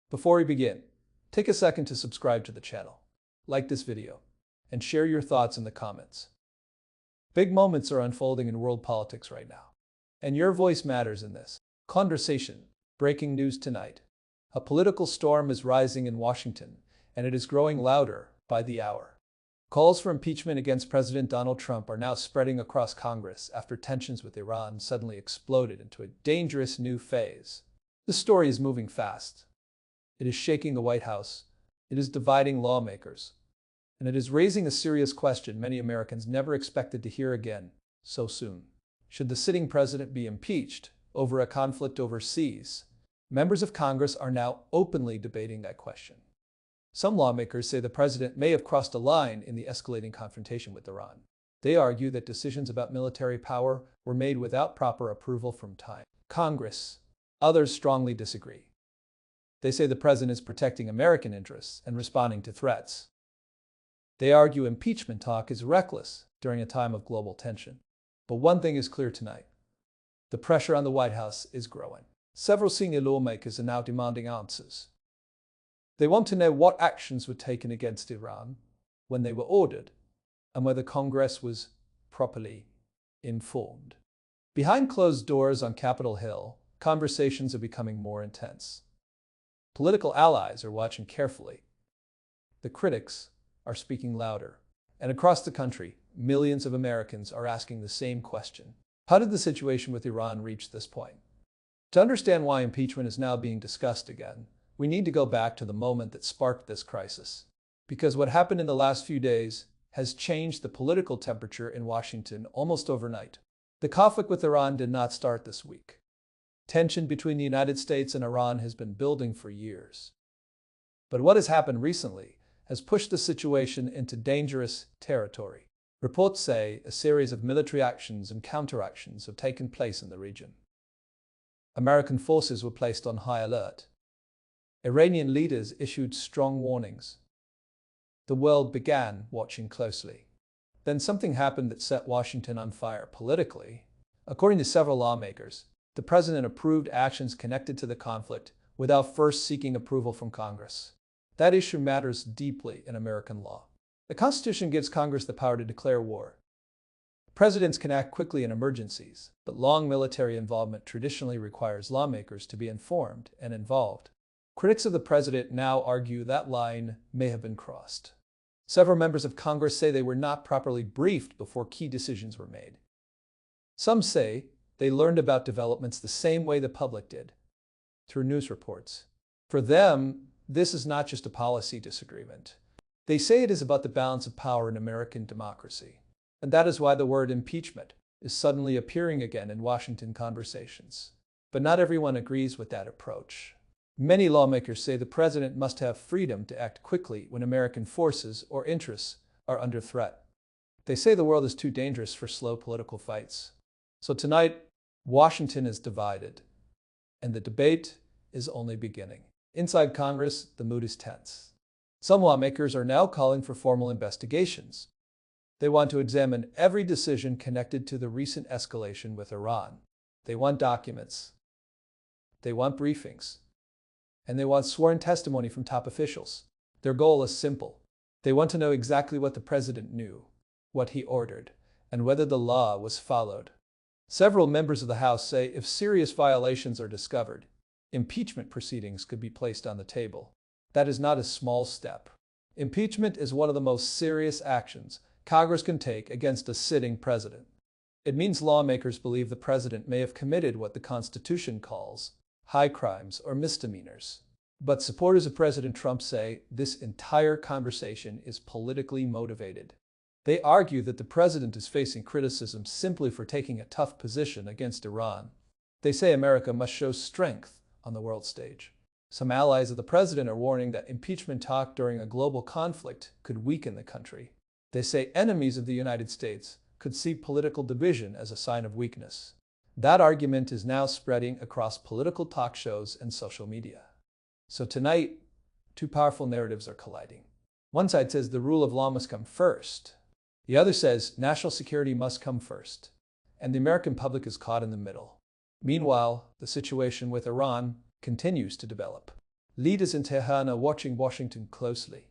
Before we begin, take a second to subscribe to the channel, like this video, and share your thoughts in the comments. Big moments are unfolding in world politics right now, and your voice matters in this conversation. Breaking news tonight. A political storm is rising in Washington, and it is growing louder by the hour. Calls for impeachment against President Donald Trump are now spreading across Congress after tensions with Iran suddenly exploded into a dangerous new phase. The story is moving fast. It is shaking the White House, it is dividing lawmakers, and it is raising a serious question many Americans never expected to hear again so soon. Should the sitting president be impeached over a conflict overseas? Members of Congress are now openly debating that question. Some lawmakers say the president may have crossed a line in the escalating confrontation with Iran. They argue that decisions about military power were made without proper approval from Congress. Others strongly disagree. They say the president is protecting American interests and responding to threats. They argue impeachment talk is reckless during a time of global tension. But one thing is clear tonight. The pressure on the White House is growing. Several senior lawmakers are now demanding answers. They want to know what actions were taken against Iran, when they were ordered, and whether Congress was properly informed. Behind closed doors on Capitol Hill, conversations are becoming more intense. Political allies are watching carefully. The critics are speaking louder. And across the country, millions of Americans are asking the same question. How did the situation with Iran reach this point? To understand why impeachment is now being discussed again, we need to go back to the moment that sparked this crisis. Because what happened in the last few days has changed the political temperature in Washington almost overnight. The conflict with Iran did not start this week. Tension between the United States and Iran has been building for years. But what has happened recently has pushed the situation into dangerous territory. Reports say a series of military actions and counteractions have taken place in the region. American forces were placed on high alert. Iranian leaders issued strong warnings. The world began watching closely. Then something happened that set Washington on fire politically. According to several lawmakers, the president approved actions connected to the conflict without first seeking approval from Congress. That issue matters deeply in American law. The Constitution gives Congress the power to declare war. Presidents can act quickly in emergencies, but long military involvement traditionally requires lawmakers to be informed and involved. Critics of the president now argue that line may have been crossed. Several members of Congress say they were not properly briefed before key decisions were made. Some say they learned about developments the same way the public did, through news reports. For them, this is not just a policy disagreement. They say it is about the balance of power in American democracy. And that is why the word impeachment is suddenly appearing again in Washington conversations. But not everyone agrees with that approach. Many lawmakers say the president must have freedom to act quickly when American forces or interests are under threat. They say the world is too dangerous for slow political fights. So tonight, Washington is divided, and the debate is only beginning. Inside Congress, the mood is tense. Some lawmakers are now calling for formal investigations. They want to examine every decision connected to the recent escalation with Iran. They want documents. They want briefings. And they want sworn testimony from top officials. Their goal is simple. They want to know exactly what the president knew, what he ordered, and whether the law was followed. Several members of the House say if serious violations are discovered, impeachment proceedings could be placed on the table. That is not a small step. Impeachment is one of the most serious actions Congress can take against a sitting president. It means lawmakers believe the president may have committed what the Constitution calls high crimes or misdemeanors. But supporters of President Trump say this entire conversation is politically motivated. They argue that the president is facing criticism simply for taking a tough position against Iran. They say America must show strength on the world stage. Some allies of the president are warning that impeachment talk during a global conflict could weaken the country. They say enemies of the United States could see political division as a sign of weakness. That argument is now spreading across political talk shows and social media. So tonight, two powerful narratives are colliding. One side says the rule of law must come first. The other says national security must come first. And the American public is caught in the middle. Meanwhile, the situation with Iran continues to develop. Leaders in Tehran are watching Washington closely.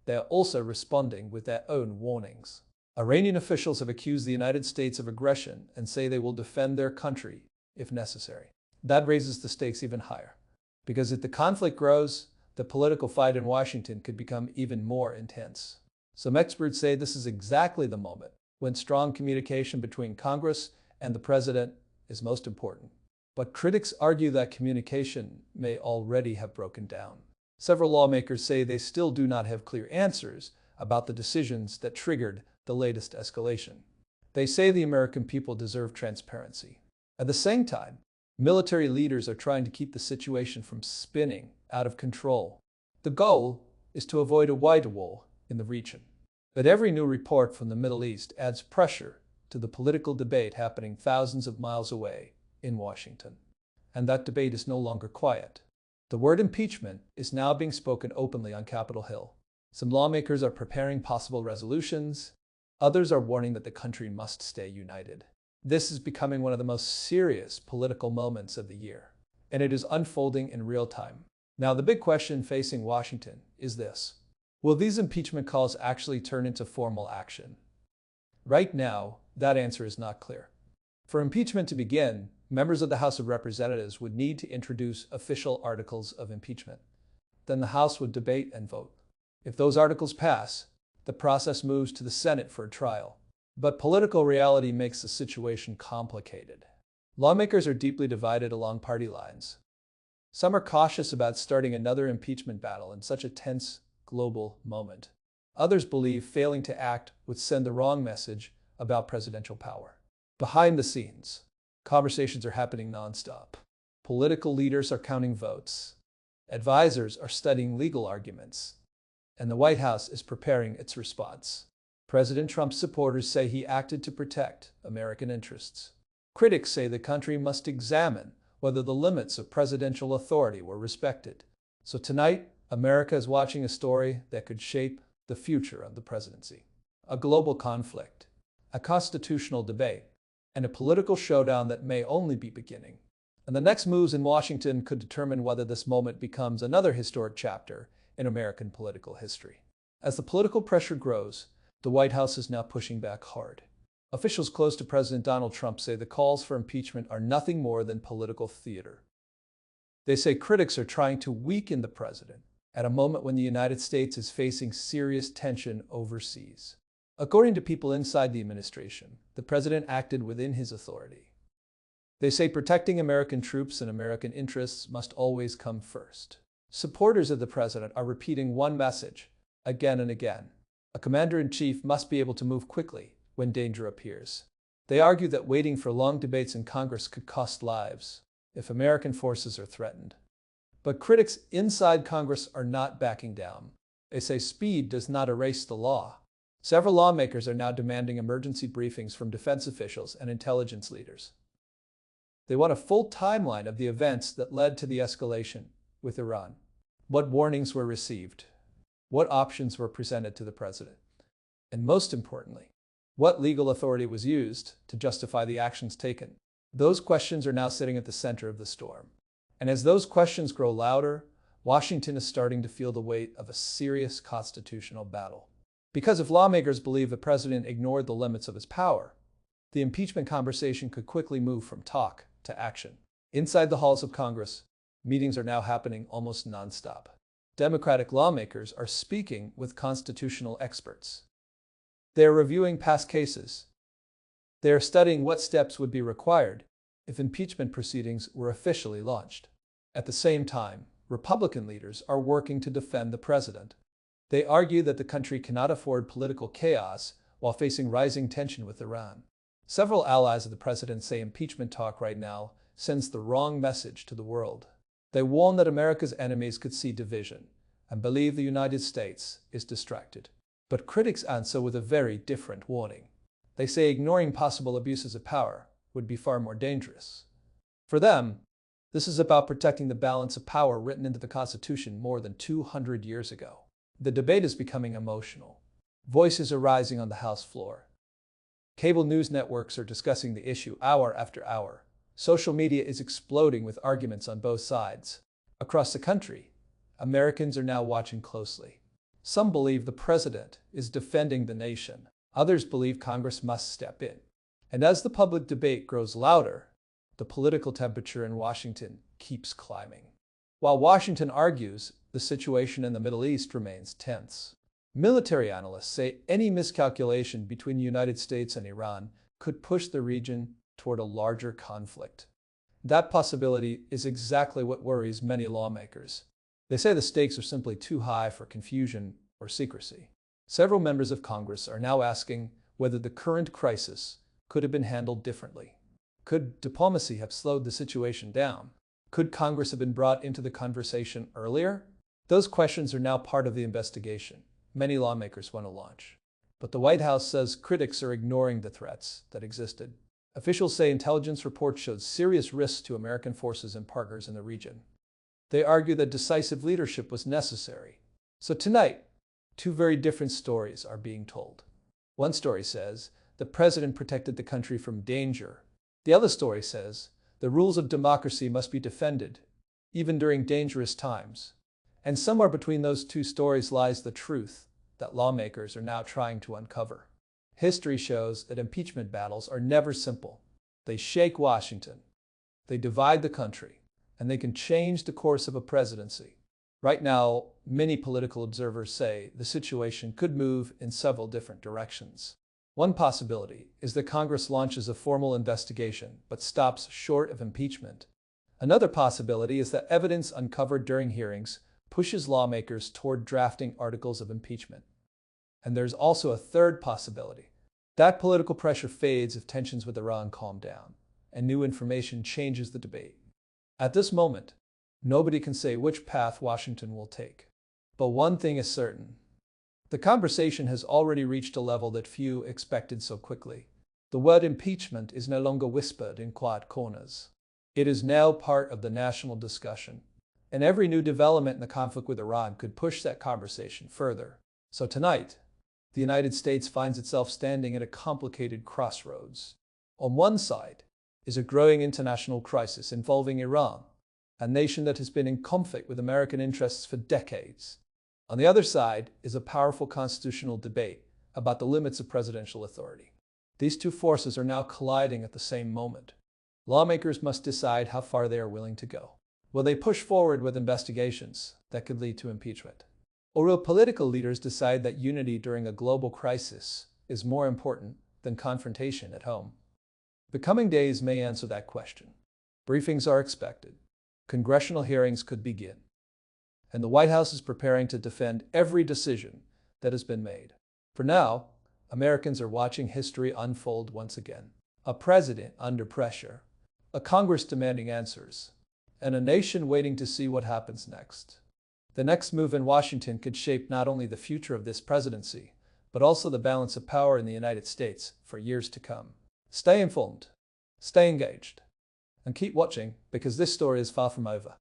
They are also responding with their own warnings. Iranian officials have accused the United States of aggression and say they will defend their country if necessary. That raises the stakes even higher, because if the conflict grows, the political fight in Washington could become even more intense. Some experts say this is exactly the moment when strong communication between Congress and the president is most important. But critics argue that communication may already have broken down. Several lawmakers say they still do not have clear answers about the decisions that triggered the latest escalation. They say the American people deserve transparency. At the same time, military leaders are trying to keep the situation from spinning out of control. The goal is to avoid a wider war in the region. But every new report from the Middle East adds pressure to the political debate happening thousands of miles away in Washington. And that debate is no longer quiet. The word impeachment is now being spoken openly on Capitol Hill. Some lawmakers are preparing possible resolutions. Others are warning that the country must stay united. This is becoming one of the most serious political moments of the year, and it is unfolding in real time. Now, the big question facing Washington is this: will these impeachment calls actually turn into formal action? Right now, that answer is not clear. For impeachment to begin, members of the House of Representatives would need to introduce official articles of impeachment. Then the House would debate and vote. If those articles pass, the process moves to the Senate for a trial. But political reality makes the situation complicated. Lawmakers are deeply divided along party lines. Some are cautious about starting another impeachment battle in such a tense global moment. Others believe failing to act would send the wrong message about presidential power. Behind the scenes, conversations are happening nonstop. Political leaders are counting votes. Advisors are studying legal arguments. And the White House is preparing its response. President Trump's supporters say he acted to protect American interests. Critics say the country must examine whether the limits of presidential authority were respected. So tonight, America is watching a story that could shape the future of the presidency. A global conflict, a constitutional debate, and a political showdown that may only be beginning. And the next moves in Washington could determine whether this moment becomes another historic chapter in American political history. As the political pressure grows, the White House is now pushing back hard. Officials close to President Donald Trump say the calls for impeachment are nothing more than political theater. They say critics are trying to weaken the president at a moment when the United States is facing serious tension overseas. According to people inside the administration, the president acted within his authority. They say protecting American troops and American interests must always come first. Supporters of the president are repeating one message again and again: a commander-in-chief must be able to move quickly when danger appears. They argue that waiting for long debates in Congress could cost lives if American forces are threatened. But critics inside Congress are not backing down. They say speed does not erase the law. Several lawmakers are now demanding emergency briefings from defense officials and intelligence leaders. They want a full timeline of the events that led to the escalation with Iran. What warnings were received? What options were presented to the president? And most importantly, what legal authority was used to justify the actions taken? Those questions are now sitting at the center of the storm. And as those questions grow louder, Washington is starting to feel the weight of a serious constitutional battle. Because if lawmakers believe the president ignored the limits of his power, the impeachment conversation could quickly move from talk to action. Inside the halls of Congress, meetings are now happening almost nonstop. Democratic lawmakers are speaking with constitutional experts. They are reviewing past cases. They are studying what steps would be required if impeachment proceedings were officially launched. At the same time, Republican leaders are working to defend the president. They argue that the country cannot afford political chaos while facing rising tension with Iran. Several allies of the president say impeachment talk right now sends the wrong message to the world. They warn that America's enemies could see division and believe the United States is distracted. But critics answer with a very different warning. They say ignoring possible abuses of power would be far more dangerous. For them, this is about protecting the balance of power written into the Constitution more than 200 years ago. The debate is becoming emotional. Voices are rising on the House floor. Cable news networks are discussing the issue hour after hour. Social media is exploding with arguments on both sides. Across the country, Americans are now watching closely. Some believe the president is defending the nation. Others believe Congress must step in. And as the public debate grows louder, the political temperature in Washington keeps climbing. While Washington argues, the situation in the Middle East remains tense. Military analysts say any miscalculation between the United States and Iran could push the region toward a larger conflict. That possibility is exactly what worries many lawmakers. They say the stakes are simply too high for confusion or secrecy. Several members of Congress are now asking whether the current crisis could have been handled differently. Could diplomacy have slowed the situation down? Could Congress have been brought into the conversation earlier? Those questions are now part of the investigation many lawmakers want to launch. But the White House says critics are ignoring the threats that existed. Officials say intelligence reports showed serious risks to American forces and partners in the region. They argue that decisive leadership was necessary. So tonight, two very different stories are being told. One story says the president protected the country from danger. The other story says the rules of democracy must be defended, even during dangerous times. And somewhere between those two stories lies the truth that lawmakers are now trying to uncover. History shows that impeachment battles are never simple. They shake Washington, they divide the country, and they can change the course of a presidency. Right now, many political observers say the situation could move in several different directions. One possibility is that Congress launches a formal investigation but stops short of impeachment. Another possibility is that evidence uncovered during hearings pushes lawmakers toward drafting articles of impeachment. And there's also a third possibility. That political pressure fades if tensions with Iran calm down, and new information changes the debate. At this moment, nobody can say which path Washington will take. But one thing is certain. The conversation has already reached a level that few expected so quickly. The word impeachment is no longer whispered in quiet corners. It is now part of the national discussion. And every new development in the conflict with Iran could push that conversation further. So tonight, the United States finds itself standing at a complicated crossroads. On one side is a growing international crisis involving Iran, a nation that has been in conflict with American interests for decades. On the other side is a powerful constitutional debate about the limits of presidential authority. These two forces are now colliding at the same moment. Lawmakers must decide how far they are willing to go. Will they push forward with investigations that could lead to impeachment? Or will political leaders decide that unity during a global crisis is more important than confrontation at home? The coming days may answer that question. Briefings are expected. Congressional hearings could begin. And the White House is preparing to defend every decision that has been made. For now, Americans are watching history unfold once again. A president under pressure, a Congress demanding answers, and a nation waiting to see what happens next. The next move in Washington could shape not only the future of this presidency, but also the balance of power in the United States for years to come. Stay informed, stay engaged, and keep watching because this story is far from over.